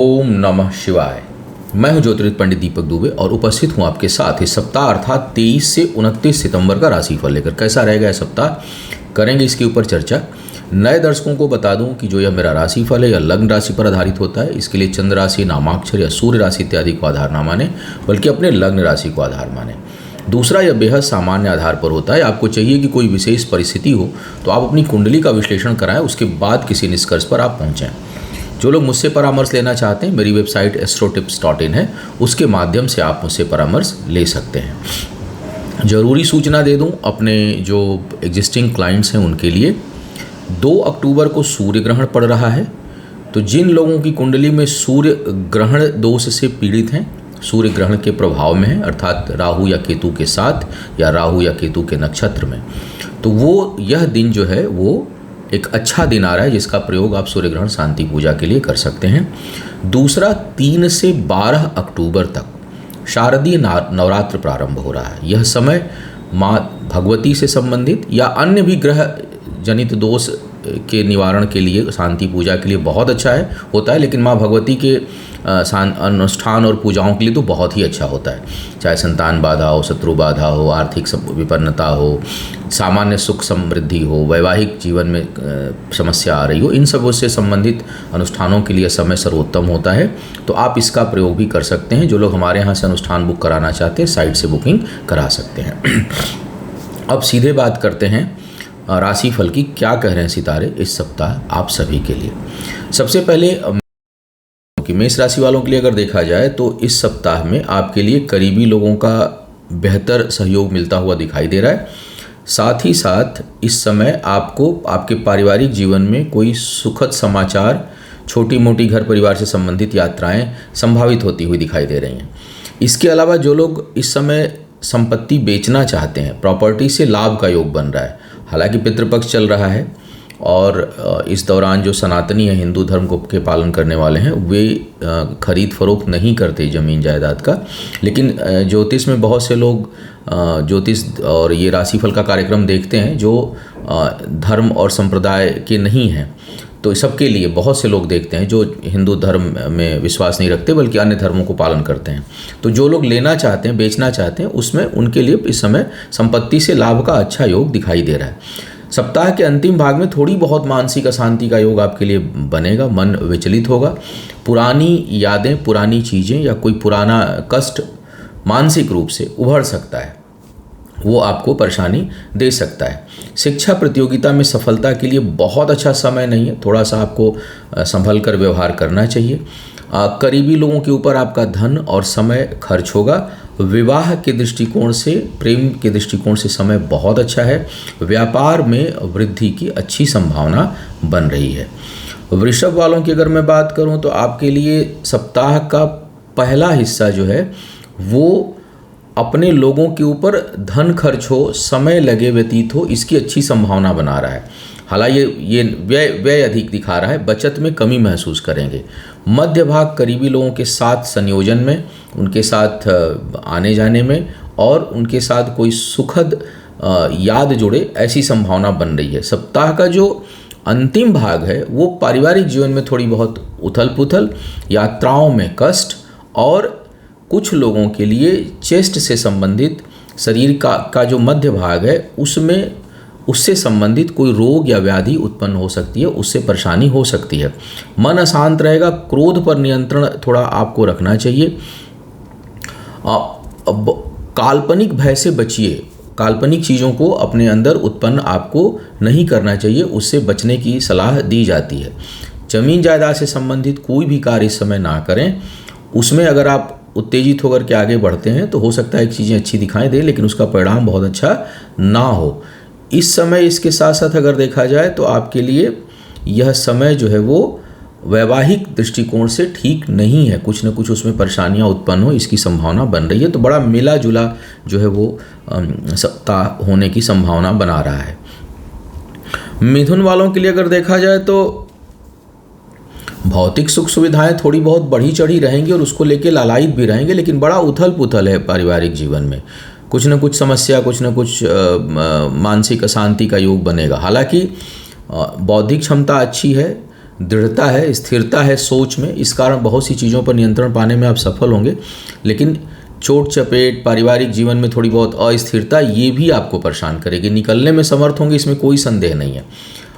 ओम नमः शिवाय। मैं हूं ज्योतिर्विद पंडित दीपक दुबे और उपस्थित हूं आपके साथ इस सप्ताह अर्थात 23 से 29 सितंबर का राशिफल लेकर। कैसा रहेगा यह सप्ताह, करेंगे इसके ऊपर चर्चा। नए दर्शकों को बता दूं कि जो यह मेरा राशिफल है यह लग्न राशि पर आधारित होता है। इसके लिए चंद्र राशि, नामाक्षर या सूर्य राशि इत्यादि को आधार ना माने, बल्कि अपने लग्न राशि को आधार माने। दूसरा, यह बेहद सामान्य आधार पर होता है। आपको चाहिए कि कोई विशेष परिस्थिति हो तो आप अपनी कुंडली का विश्लेषण कराएं, उसके बाद किसी निष्कर्ष पर आप पहुँचें। जो लोग मुझसे परामर्श लेना चाहते हैं, मेरी वेबसाइट astrotips.in है, उसके माध्यम से आप मुझसे परामर्श ले सकते हैं। ज़रूरी सूचना दे दूं अपने जो एग्जिस्टिंग क्लाइंट्स हैं उनके लिए, 2 अक्टूबर को सूर्य ग्रहण पड़ रहा है। तो जिन लोगों की कुंडली में सूर्य ग्रहण दोष से पीड़ित हैं, सूर्य ग्रहण के प्रभाव में है अर्थात राहु या केतु के साथ या राहु या केतु के नक्षत्र में, तो वो यह दिन जो है वो एक अच्छा दिन आ रहा है जिसका प्रयोग आप सूर्य ग्रहण शांति पूजा के लिए कर सकते हैं। दूसरा, 3 से 12 अक्टूबर तक शारदीय नवरात्र प्रारंभ हो रहा है। यह समय माँ भगवती से संबंधित या अन्य भी ग्रह जनित दोष के निवारण के लिए, शांति पूजा के लिए बहुत अच्छा होता है, लेकिन माँ भगवती के अनुष्ठान और पूजाओं के लिए तो बहुत ही अच्छा होता है। चाहे संतान बाधा हो, शत्रु बाधा हो, आर्थिक विपन्नता हो, सामान्य सुख समृद्धि हो, वैवाहिक जीवन में समस्या आ रही हो, इन सब से संबंधित अनुष्ठानों के लिए समय सर्वोत्तम होता है। तो आप इसका प्रयोग भी कर सकते हैं। जो लोग हमारे यहाँ से अनुष्ठान बुक कराना चाहते हैं, साइट से बुकिंग करा सकते हैं। अब सीधे बात करते हैं राशिफल की। क्या कह रहे हैं सितारे इस सप्ताह आप सभी के लिए। सबसे पहले कि मेष राशि वालों के लिए अगर देखा जाए तो इस सप्ताह में आपके लिए करीबी लोगों का बेहतर सहयोग मिलता हुआ दिखाई दे रहा है। साथ ही साथ इस समय आपको आपके पारिवारिक जीवन में कोई सुखद समाचार, छोटी मोटी घर परिवार से संबंधित यात्राएं संभावित होती हुई दिखाई दे रही हैं। इसके अलावा जो लोग इस समय संपत्ति बेचना चाहते हैं, प्रॉपर्टी से लाभ का योग बन रहा है। हालांकि पितृपक्ष चल रहा है और इस दौरान जो सनातनी है, हिंदू धर्म को के पालन करने वाले हैं, वे खरीद फरोख्त नहीं करते ज़मीन जायदाद का। लेकिन ज्योतिष में बहुत से लोग ज्योतिष और ये राशिफल का कार्यक्रम देखते हैं जो धर्म और संप्रदाय के नहीं हैं। तो सबके लिए बहुत से लोग देखते हैं जो हिंदू धर्म में विश्वास नहीं रखते बल्कि अन्य धर्मों को पालन करते हैं। तो जो लोग लेना चाहते हैं, बेचना चाहते हैं, उसमें उनके लिए इस समय संपत्ति से लाभ का अच्छा योग दिखाई दे रहा है। सप्ताह के अंतिम भाग में थोड़ी बहुत मानसिक अशांति का योग आपके लिए बनेगा, मन विचलित होगा। पुरानी यादें, पुरानी चीज़ें या कोई पुराना कष्ट मानसिक रूप से उभर सकता है, वो आपको परेशानी दे सकता है। शिक्षा प्रतियोगिता में सफलता के लिए बहुत अच्छा समय नहीं है, थोड़ा सा आपको संभल कर व्यवहार करना चाहिए। करीबी लोगों के ऊपर आपका धन और समय खर्च होगा। विवाह के दृष्टिकोण से, प्रेम के दृष्टिकोण से समय बहुत अच्छा है। व्यापार में वृद्धि की अच्छी संभावना बन रही है। वृषभ वालों की अगर मैं बात करूं तो आपके लिए सप्ताह का पहला हिस्सा जो है वो अपने लोगों के ऊपर धन खर्च हो, समय लगे, व्यतीत हो, इसकी अच्छी संभावना बना रहा है। हालांकि ये व्यय अधिक दिखा रहा है, बचत में कमी महसूस करेंगे। मध्य भाग करीबी लोगों के साथ संयोजन में, उनके साथ आने जाने में और उनके साथ कोई सुखद याद जुड़े, ऐसी संभावना बन रही है। सप्ताह का जो अंतिम भाग है वो पारिवारिक जीवन में थोड़ी बहुत उथल पुथल, यात्राओं में कष्ट और कुछ लोगों के लिए चेस्ट से संबंधित शरीर का जो मध्य भाग है उससे संबंधित कोई रोग या व्याधि उत्पन्न हो सकती है, उससे परेशानी हो सकती है। मन अशांत रहेगा। क्रोध पर नियंत्रण थोड़ा आपको रखना चाहिए। काल्पनिक भय से बचिए। काल्पनिक चीज़ों को अपने अंदर उत्पन्न आपको नहीं करना चाहिए, उससे बचने की सलाह दी जाती है। जमीन जायदाद से संबंधित कोई भी कार्य इस समय ना करें। उसमें अगर आप उत्तेजित होकर के आगे बढ़ते हैं तो हो सकता है कि चीज़ें अच्छी दिखाई दे, लेकिन उसका परिणाम बहुत अच्छा ना हो। इस समय इसके साथ साथ अगर देखा जाए तो आपके लिए यह समय जो है वो वैवाहिक दृष्टिकोण से ठीक नहीं है। कुछ न कुछ उसमें परेशानियां उत्पन्न हो, इसकी संभावना बन रही है। तो बड़ा मिला जुला जो है वो सप्ताह होने की संभावना बना रहा है। मिथुन वालों के लिए अगर देखा जाए तो भौतिक सुख सुविधाएं थोड़ी बहुत बढ़ी चढ़ी रहेंगी और उसको लेके लालायित भी रहेंगे, लेकिन बड़ा उथल पुथल है पारिवारिक जीवन में। कुछ न कुछ समस्या, कुछ न कुछ मानसिक अशांति का योग बनेगा। हालांकि बौद्धिक क्षमता अच्छी है, दृढ़ता है, स्थिरता है सोच में, इस कारण बहुत सी चीज़ों पर नियंत्रण पाने में आप सफल होंगे। लेकिन चोट चपेट, पारिवारिक जीवन में थोड़ी बहुत अस्थिरता, ये भी आपको परेशान करेगी। निकलने में समर्थ होंगे, इसमें कोई संदेह नहीं है।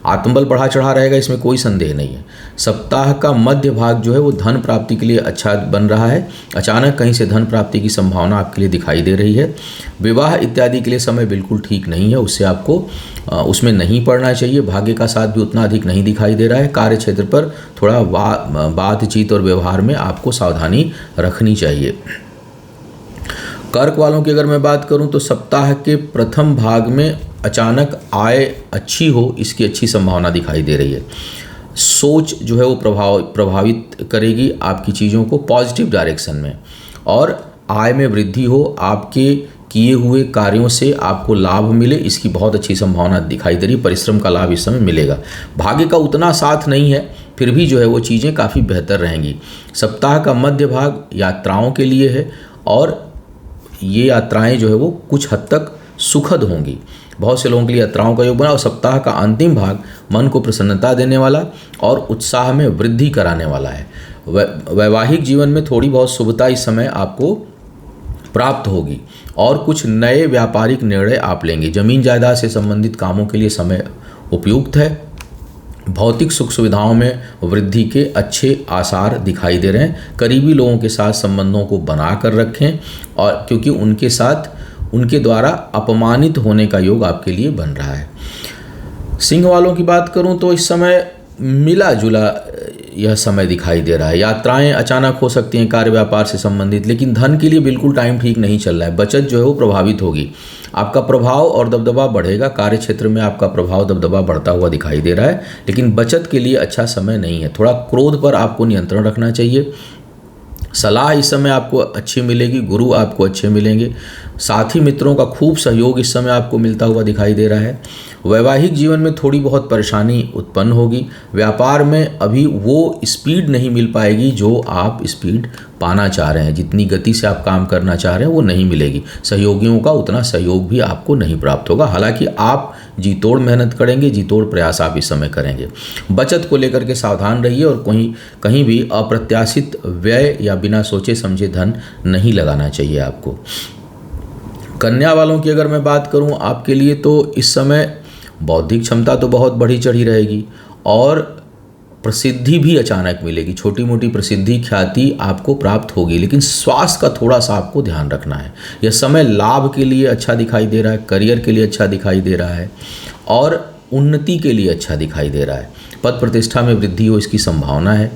आत्मबल बढ़ा चढ़ा रहेगा, इसमें कोई संदेह नहीं है। सप्ताह का मध्य भाग जो है वो धन प्राप्ति के लिए अच्छा बन रहा है। अचानक कहीं से धन प्राप्ति की संभावना आपके लिए दिखाई दे रही है। विवाह इत्यादि के लिए समय बिल्कुल ठीक नहीं है, उससे आपको उसमें नहीं पड़ना चाहिए। भाग्य का साथ भी उतना अधिक नहीं दिखाई दे रहा है। कार्य क्षेत्र पर थोड़ा बातचीत और व्यवहार में आपको सावधानी रखनी चाहिए। कर्क वालों की अगर मैं बात करूं तो सप्ताह के प्रथम भाग में अचानक आय अच्छी हो, इसकी अच्छी संभावना दिखाई दे रही है। सोच जो है वो प्रभावित करेगी आपकी चीज़ों को पॉजिटिव डायरेक्शन में, और आय में वृद्धि हो, आपके किए हुए कार्यों से आपको लाभ मिले, इसकी बहुत अच्छी संभावना दिखाई दे रही है। परिश्रम का लाभ इस समय मिलेगा। भाग्य का उतना साथ नहीं है, फिर भी जो है वो चीज़ें काफ़ी बेहतर रहेंगी। सप्ताह का मध्य भाग यात्राओं के लिए है, और ये यात्राएं जो है वो कुछ हद तक सुखद होंगी। बहुत से लोगों के लिए यात्राओं का योग बना। और सप्ताह का अंतिम भाग मन को प्रसन्नता देने वाला और उत्साह में वृद्धि कराने वाला है। वैवाहिक जीवन में थोड़ी बहुत शुभता इस समय आपको प्राप्त होगी, और कुछ नए व्यापारिक निर्णय आप लेंगे। जमीन जायदाद से संबंधित कामों के लिए समय उपयुक्त है। भौतिक सुख सुविधाओं में वृद्धि के अच्छे आसार दिखाई दे रहे हैं। करीबी लोगों के साथ संबंधों को बना कर रखें, और क्योंकि उनके द्वारा अपमानित होने का योग आपके लिए बन रहा है। सिंह वालों की बात करूं तो इस समय मिला जुला यह समय दिखाई दे रहा है। यात्राएं अचानक हो सकती हैं कार्य व्यापार से संबंधित, लेकिन धन के लिए बिल्कुल टाइम ठीक नहीं चल रहा है। बचत जो है वो प्रभावित होगी। आपका प्रभाव और दबदबा बढ़ेगा। कार्य क्षेत्र में आपका प्रभाव दबदबा बढ़ता हुआ दिखाई दे रहा है, लेकिन बचत के लिए अच्छा समय नहीं है। थोड़ा क्रोध पर आपको नियंत्रण रखना चाहिए। सलाह इस समय आपको अच्छी मिलेगी। गुरु आपको अच्छे मिलेंगे। साथी मित्रों का खूब सहयोग इस समय आपको मिलता हुआ दिखाई दे रहा है। वैवाहिक जीवन में थोड़ी बहुत परेशानी उत्पन्न होगी। व्यापार में अभी वो स्पीड नहीं मिल पाएगी जो आप स्पीड पाना चाह रहे हैं। जितनी गति से आप काम करना चाह रहे हैं वो नहीं मिलेगी। सहयोगियों का उतना सहयोग भी आपको नहीं प्राप्त होगा। हालांकि आप जी तोड़ मेहनत करेंगे, जी तोड़ प्रयास आप इस समय करेंगे। बचत को लेकर के सावधान रहिए, और कहीं भी अप्रत्याशित व्यय या बिना सोचे समझे धन नहीं लगाना चाहिए आपको। कन्या वालों की अगर मैं बात करूं आपके लिए, तो इस समय बौद्धिक क्षमता तो बहुत बढ़ी चढ़ी रहेगी, और प्रसिद्धि भी अचानक मिलेगी। छोटी मोटी प्रसिद्धि ख्याति आपको प्राप्त होगी, लेकिन स्वास्थ्य का थोड़ा सा आपको ध्यान रखना है। यह समय लाभ के लिए अच्छा दिखाई दे रहा है, करियर के लिए अच्छा दिखाई दे रहा है, और उन्नति के लिए अच्छा दिखाई दे रहा है। पद प्रतिष्ठा में वृद्धि हो, इसकी संभावना है।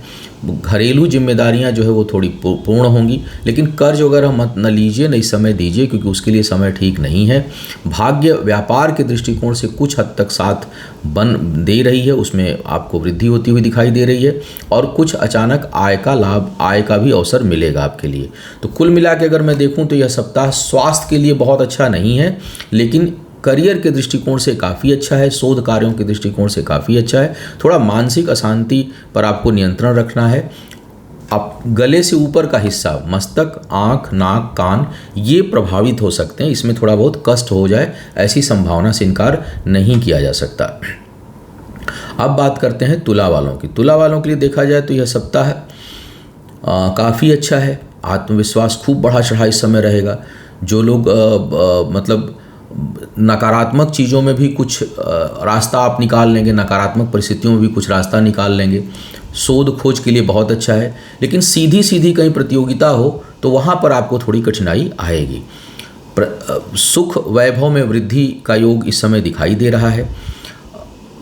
घरेलू जिम्मेदारियां जो है वो थोड़ी पूर्ण होंगी, लेकिन कर्ज वगैरह मत न लीजिए, न इस समय दीजिए, क्योंकि उसके लिए समय ठीक नहीं है। भाग्य व्यापार के दृष्टिकोण से कुछ हद तक साथ बन दे रही है, उसमें आपको वृद्धि होती हुई दिखाई दे रही है, और कुछ अचानक आय का लाभ, आय का भी अवसर मिलेगा आपके लिए। तो कुल मिला के अगर मैं देखूँ तो यह सप्ताह स्वास्थ्य के लिए बहुत अच्छा नहीं है, लेकिन करियर के दृष्टिकोण से काफ़ी अच्छा है। शोध कार्यों के दृष्टिकोण से काफ़ी अच्छा है। थोड़ा मानसिक अशांति पर आपको नियंत्रण रखना है। आप गले से ऊपर का हिस्सा, मस्तक, आँख, नाक, कान, ये प्रभावित हो सकते हैं। इसमें थोड़ा बहुत कष्ट हो जाए, ऐसी संभावना से इनकार नहीं किया जा सकता। अब बात करते हैं तुला वालों की। तुला वालों के लिए देखा जाए तो यह सप्ताह काफ़ी अच्छा है। आत्मविश्वास खूब बढ़ा चढ़ा इस समय रहेगा। जो लोग मतलब नकारात्मक चीज़ों में भी कुछ रास्ता आप निकाल लेंगे, नकारात्मक परिस्थितियों में भी कुछ रास्ता निकाल लेंगे। शोध खोज के लिए बहुत अच्छा है, लेकिन सीधी सीधी कहीं प्रतियोगिता हो तो वहाँ पर आपको थोड़ी कठिनाई आएगी। सुख वैभव में वृद्धि का योग इस समय दिखाई दे रहा है।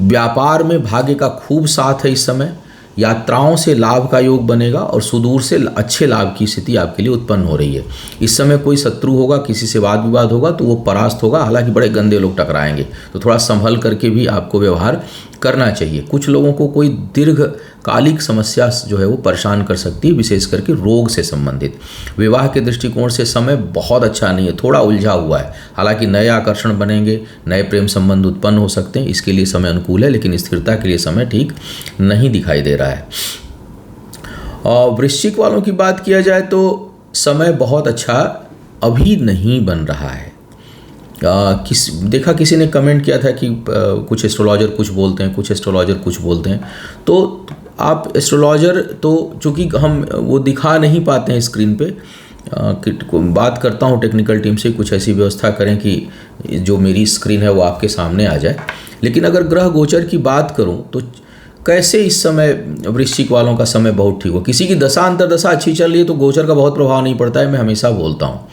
व्यापार में भाग्य का खूब साथ है इस समय। यात्राओं से लाभ का योग बनेगा, और सुदूर से अच्छे लाभ की स्थिति आपके लिए उत्पन्न हो रही है। इस समय कोई शत्रु होगा, किसी से वाद विवाद होगा तो वो परास्त होगा। हालांकि बड़े गंदे लोग टकराएंगे, तो थोड़ा संभल करके भी आपको व्यवहार करना चाहिए। कुछ लोगों को कोई दीर्घकालिक समस्या जो है वो परेशान कर सकती है, विशेष करके रोग से संबंधित। विवाह के दृष्टिकोण से समय बहुत अच्छा नहीं है, थोड़ा उलझा हुआ है। हालांकि नए आकर्षण बनेंगे, नए प्रेम संबंध उत्पन्न हो सकते हैं, इसके लिए समय अनुकूल है, लेकिन स्थिरता के लिए समय ठीक नहीं दिखाई दे रहा है। और वृश्चिक वालों की बात किया जाए तो समय बहुत अच्छा अभी नहीं बन रहा है। किसी ने कमेंट किया था कि कुछ एस्ट्रोलॉजर कुछ बोलते हैं, कुछ एस्ट्रोलॉजर कुछ बोलते हैं। तो आप एस्ट्रोलॉजर तो चूँकि हम वो दिखा नहीं पाते हैं स्क्रीन पे, बात करता हूँ टेक्निकल टीम से कुछ ऐसी व्यवस्था करें कि जो मेरी स्क्रीन है वो आपके सामने आ जाए। लेकिन अगर ग्रह गोचर की बात करूँ तो कैसे इस समय वृश्चिक वालों का समय बहुत ठीक हो। किसी की दशा अंतर्दशा अच्छी चल रही है तो गोचर का बहुत प्रभाव नहीं पड़ता है, मैं हमेशा बोलता हूँ।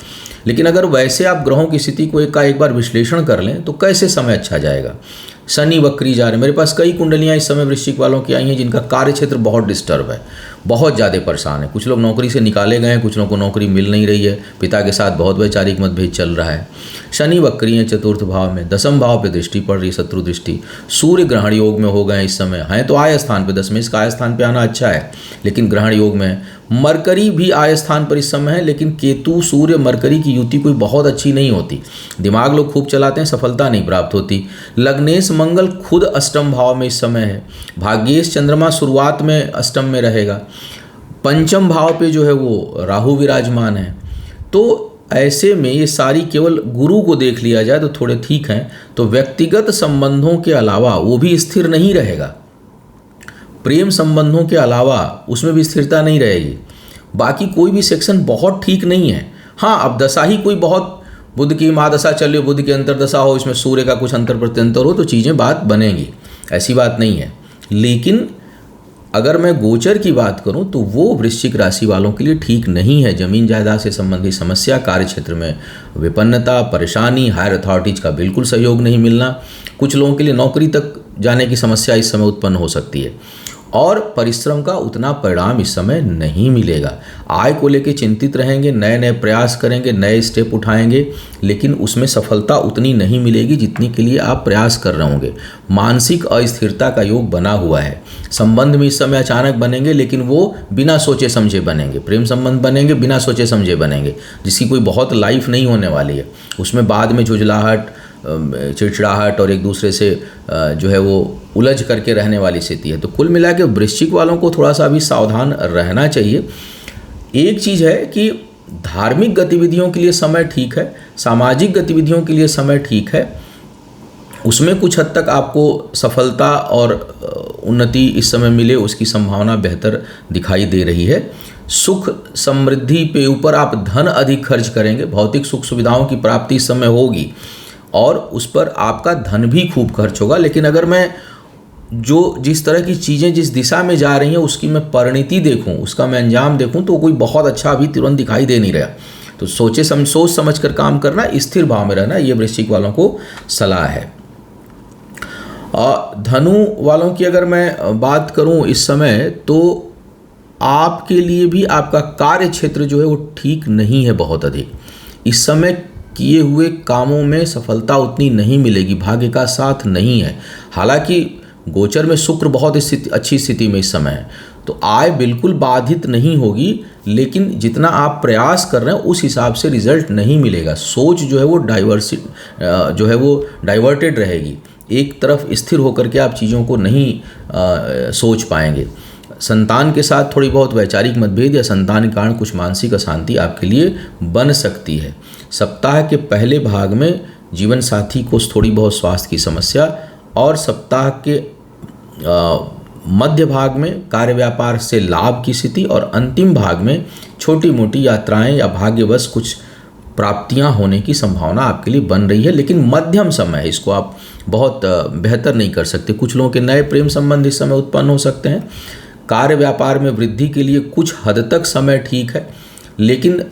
लेकिन अगर वैसे आप ग्रहों की स्थिति को एक बार विश्लेषण कर लें तो कैसे समय अच्छा जाएगा। शनि वक्री जा रहे हैं, मेरे पास कई कुंडलियाँ इस समय वृश्चिक वालों की आई हैं जिनका कार्य क्षेत्र बहुत डिस्टर्ब है, बहुत ज़्यादा परेशान है। कुछ लोग नौकरी से निकाले गए हैं, कुछ लोगों को नौकरी मिल नहीं रही है, पिता के साथ बहुत वैचारिक मतभेद चल रहा है। शनि वक्री हैं चतुर्थ भाव में, दसम भाव पे दृष्टि पड़ रही, शत्रु दृष्टि। सूर्य ग्रहण योग में हो गए इस समय, हैं तो आय स्थान पे, दसवें का आय स्थान पे आना अच्छा है लेकिन ग्रहण योग में है। मरकरी भी आय स्थान पर इस समय है, लेकिन केतु सूर्य मरकरी की युति कोई बहुत अच्छी नहीं होती। दिमाग लोग खूब चलाते हैं, सफलता नहीं प्राप्त होती। लग्नेश मंगल खुद अष्टम भाव में इस समय है। भाग्येश चंद्रमा शुरुआत में अष्टम में रहेगा। पंचम भाव पे जो है वो राहु विराजमान है। तो ऐसे में ये सारी, केवल गुरु को देख लिया जाए तो थोड़े ठीक हैं। तो व्यक्तिगत संबंधों के अलावा वो भी स्थिर नहीं रहेगा, प्रेम संबंधों के अलावा उसमें भी स्थिरता नहीं रहेगी। बाकी कोई भी सेक्शन बहुत ठीक नहीं है। हाँ, अब दशा ही कोई बहुत, बुध की महादशा चल रही हो, बुध की अंतरदशा हो, इसमें सूर्य का कुछ अंतर प्रत्यंतर हो तो चीज़ें बात बनेंगी, ऐसी बात नहीं है। लेकिन अगर मैं गोचर की बात करूं तो वो वृश्चिक राशि वालों के लिए ठीक नहीं है। जमीन जायदाद से संबंधित समस्या, कार्य क्षेत्र में विपन्नता, परेशानी, हायर अथॉरिटीज का बिल्कुल सहयोग नहीं मिलना, कुछ लोगों के लिए नौकरी तक जाने की समस्या इस समय उत्पन्न हो सकती है और परिश्रम का उतना परिणाम इस समय नहीं मिलेगा। आय को लेकर चिंतित रहेंगे, नए नए प्रयास करेंगे, नए स्टेप उठाएंगे, लेकिन उसमें सफलता उतनी नहीं मिलेगी जितनी के लिए आप प्रयास कर रहे होंगे। मानसिक अस्थिरता का योग बना हुआ है। संबंध में इस समय अचानक बनेंगे लेकिन वो बिना सोचे समझे बनेंगे। प्रेम संबंध बनेंगे बिना सोचे समझे बनेंगे, जिसकी कोई बहुत लाइफ नहीं होने वाली है। उसमें बाद में झुंझलाहट, चिड़चिड़ाहट और एक दूसरे से जो है वो उलझ करके रहने वाली स्थिति है। तो कुल मिला के वृश्चिक वालों को थोड़ा सा अभी सावधान रहना चाहिए। एक चीज़ है कि धार्मिक गतिविधियों के लिए समय ठीक है, सामाजिक गतिविधियों के लिए समय ठीक है, उसमें कुछ हद तक आपको सफलता और उन्नति इस समय मिले उसकी संभावना बेहतर दिखाई दे रही है। सुख समृद्धि पे ऊपर आप धन अधिक खर्च करेंगे, भौतिक सुख सुविधाओं की प्राप्ति इस समय होगी और उस पर आपका धन भी खूब खर्च होगा। लेकिन अगर मैं जिस तरह की चीज़ें जिस दिशा में जा रही हैं उसकी मैं परिणति देखूं, उसका मैं अंजाम देखूं तो कोई बहुत अच्छा अभी तुरंत दिखाई दे नहीं रहा। तो सोच समझ कर काम करना, स्थिर भाव में रहना, ये वृश्चिक वालों को सलाह है। धनु वालों की अगर मैं बात करूं इस समय तो आपके लिए भी आपका कार्य क्षेत्र जो है वो ठीक नहीं है बहुत अधिक। इस समय किए हुए कामों में सफलता उतनी नहीं मिलेगी, भाग्य का साथ नहीं है। हालांकि गोचर में शुक्र बहुत अच्छी स्थिति में इस समय है तो आय बिल्कुल बाधित नहीं होगी, लेकिन जितना आप प्रयास कर रहे हैं उस हिसाब से रिजल्ट नहीं मिलेगा। सोच जो है वो डाइवर्टेड रहेगी, एक तरफ स्थिर होकर के आप चीज़ों को नहीं सोच पाएंगे। संतान के साथ थोड़ी बहुत वैचारिक मतभेद या संतान के कारण कुछ मानसिक अशांति आपके लिए बन सकती है। सप्ताह के पहले भाग में जीवन साथी को थोड़ी बहुत स्वास्थ्य की समस्या और सप्ताह के मध्य भाग में कार्य व्यापार से लाभ की स्थिति और अंतिम भाग में छोटी मोटी यात्राएं या भाग्यवश कुछ प्राप्तियां होने की संभावना आपके लिए बन रही है। लेकिन मध्यम समय है, इसको आप बहुत बेहतर नहीं कर सकते। कुछ लोगों के नए प्रेम संबंध इस समय उत्पन्न हो सकते हैं। कार्य व्यापार में वृद्धि के लिए कुछ हद तक समय ठीक है, लेकिन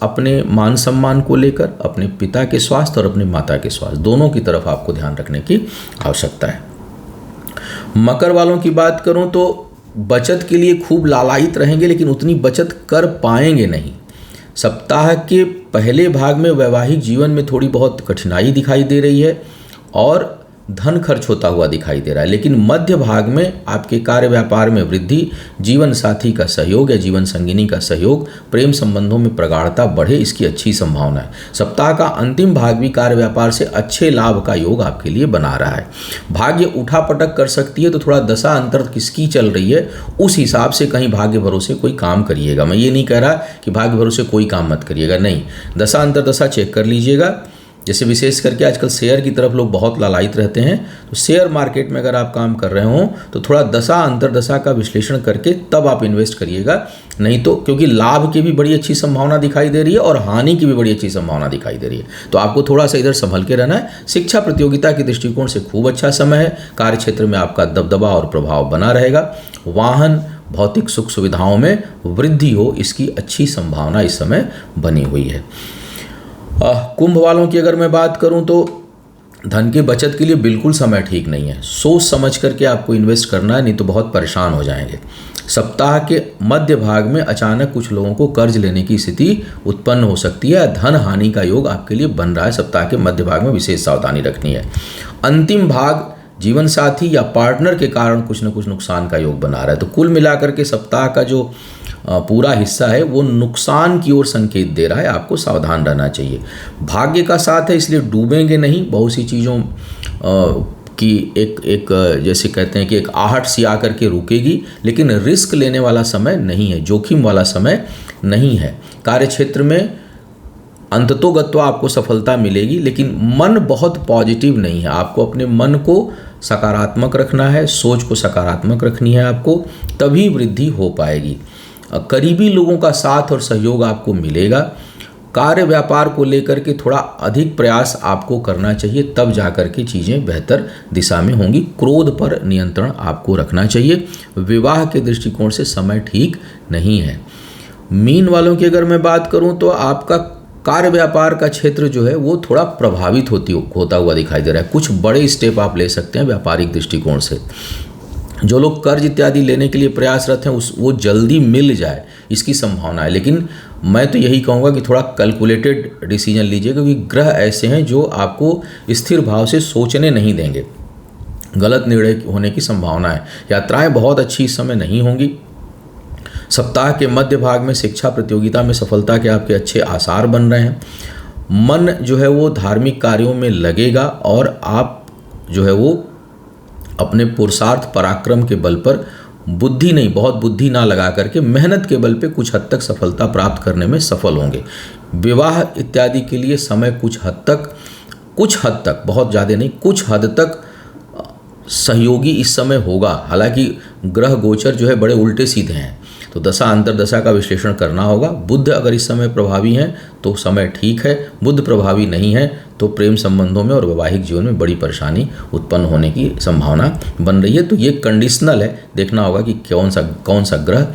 अपने मान सम्मान को लेकर अपने पिता के स्वास्थ्य और अपने माता के स्वास्थ्य दोनों की तरफ आपको ध्यान रखने की आवश्यकता है। मकर वालों की बात करूं तो बचत के लिए खूब लालायित रहेंगे लेकिन उतनी बचत कर पाएंगे नहीं। सप्ताह के पहले भाग में वैवाहिक जीवन में थोड़ी बहुत कठिनाई दिखाई दे रही है और धन खर्च होता हुआ दिखाई दे रहा है। लेकिन मध्य भाग में आपके कार्य व्यापार में वृद्धि, जीवन साथी का सहयोग या जीवन संगिनी का सहयोग, प्रेम संबंधों में प्रगाढ़ता बढ़े, इसकी अच्छी संभावना है। सप्ताह का अंतिम भाग भी कार्य व्यापार से अच्छे लाभ का योग आपके लिए बना रहा है। भाग्य उठा पटक कर सकती है तो थोड़ा दशा अंतर किसकी चल रही है उस हिसाब से कहीं भाग्य भरोसे कोई काम करिएगा। मैं ये नहीं कह रहा कि भाग्य भरोसे कोई काम मत करिएगा, नहीं, दशा अंतर दशा चेक कर लीजिएगा। जैसे विशेष करके आजकल शेयर की तरफ लोग बहुत लालायित रहते हैं, तो शेयर मार्केट में अगर आप काम कर रहे हो तो थोड़ा दशा अंतरदशा का विश्लेषण करके तब आप इन्वेस्ट करिएगा। नहीं तो, क्योंकि लाभ की भी बड़ी अच्छी संभावना दिखाई दे रही है और हानि की भी बड़ी अच्छी संभावना दिखाई दे रही है, तो आपको थोड़ा सा इधर संभल के रहना है। शिक्षा प्रतियोगिता के दृष्टिकोण से खूब अच्छा समय है। कार्य क्षेत्र में आपका दबदबा और प्रभाव बना रहेगा। वाहन भौतिक सुख सुविधाओं में वृद्धि हो, इसकी अच्छी संभावना इस समय बनी हुई है। कुंभ वालों की अगर मैं बात करूं तो धन के बचत के लिए बिल्कुल समय ठीक नहीं है। सोच समझ करके आपको इन्वेस्ट करना है, नहीं तो बहुत परेशान हो जाएंगे। सप्ताह के मध्य भाग में अचानक कुछ लोगों को कर्ज लेने की स्थिति उत्पन्न हो सकती है। धन हानि का योग आपके लिए बन रहा है। सप्ताह के मध्य भाग में विशेष सावधानी रखनी है। अंतिम भाग जीवन साथी या पार्टनर के कारण कुछ न कुछ नुकसान का योग बना रहा है। तो कुल मिलाकर के सप्ताह का जो पूरा हिस्सा है वो नुकसान की ओर संकेत दे रहा है। आपको सावधान रहना चाहिए। भाग्य का साथ है, इसलिए डूबेंगे नहीं। बहुत सी चीज़ों की एक जैसे कहते हैं कि एक आहट सी आकर के रुकेगी, लेकिन रिस्क लेने वाला समय नहीं है, जोखिम वाला समय नहीं है। कार्य क्षेत्र में अंततोगत्वा आपको सफलता मिलेगी, लेकिन मन बहुत पॉजिटिव नहीं है। आपको अपने मन को सकारात्मक रखना है, सोच को सकारात्मक रखनी है आपको, तभी वृद्धि हो पाएगी। करीबी लोगों का साथ और सहयोग आपको मिलेगा। कार्य व्यापार को लेकर के थोड़ा अधिक प्रयास आपको करना चाहिए, तब जाकर के चीज़ें बेहतर दिशा में होंगी। क्रोध पर नियंत्रण आपको रखना चाहिए। विवाह के दृष्टिकोण से समय ठीक नहीं है। मीन वालों की अगर मैं बात करूं तो आपका कार्य व्यापार का क्षेत्र जो है वो थोड़ा प्रभावित होता हुआ दिखाई दे रहा है। कुछ बड़े स्टेप आप ले सकते हैं व्यापारिक दृष्टिकोण से। जो लोग कर्ज इत्यादि लेने के लिए प्रयासरत हैं वो जल्दी मिल जाए, इसकी संभावना है। लेकिन मैं तो यही कहूँगा कि थोड़ा कैलकुलेटेड डिसीजन लीजिए, क्योंकि ग्रह ऐसे हैं जो आपको स्थिर भाव से सोचने नहीं देंगे। गलत निर्णय होने की संभावना है। यात्राएं बहुत अच्छी इस समय नहीं होंगी। सप्ताह के मध्य भाग में शिक्षा प्रतियोगिता में सफलता के आपके अच्छे आसार बन रहे हैं। मन जो है वो धार्मिक कार्यों में लगेगा और आप जो है वो अपने पुरुषार्थ पराक्रम के बल पर बुद्धि नहीं, बहुत बुद्धि ना लगा करके मेहनत के बल पे कुछ हद तक सफलता प्राप्त करने में सफल होंगे। विवाह इत्यादि के लिए समय कुछ हद तक, बहुत ज़्यादा नहीं, कुछ हद तक सहयोगी इस समय होगा। हालांकि ग्रह गोचर जो है बड़े उल्टे सीधे हैं, तो दशा अंतरदशा का विश्लेषण करना होगा। बुध अगर इस समय प्रभावी हैं तो समय ठीक है। बुध प्रभावी नहीं है तो प्रेम संबंधों में और वैवाहिक जीवन में बड़ी परेशानी उत्पन्न होने की संभावना बन रही है। तो ये कंडीशनल है, देखना होगा कि कौन सा ग्रह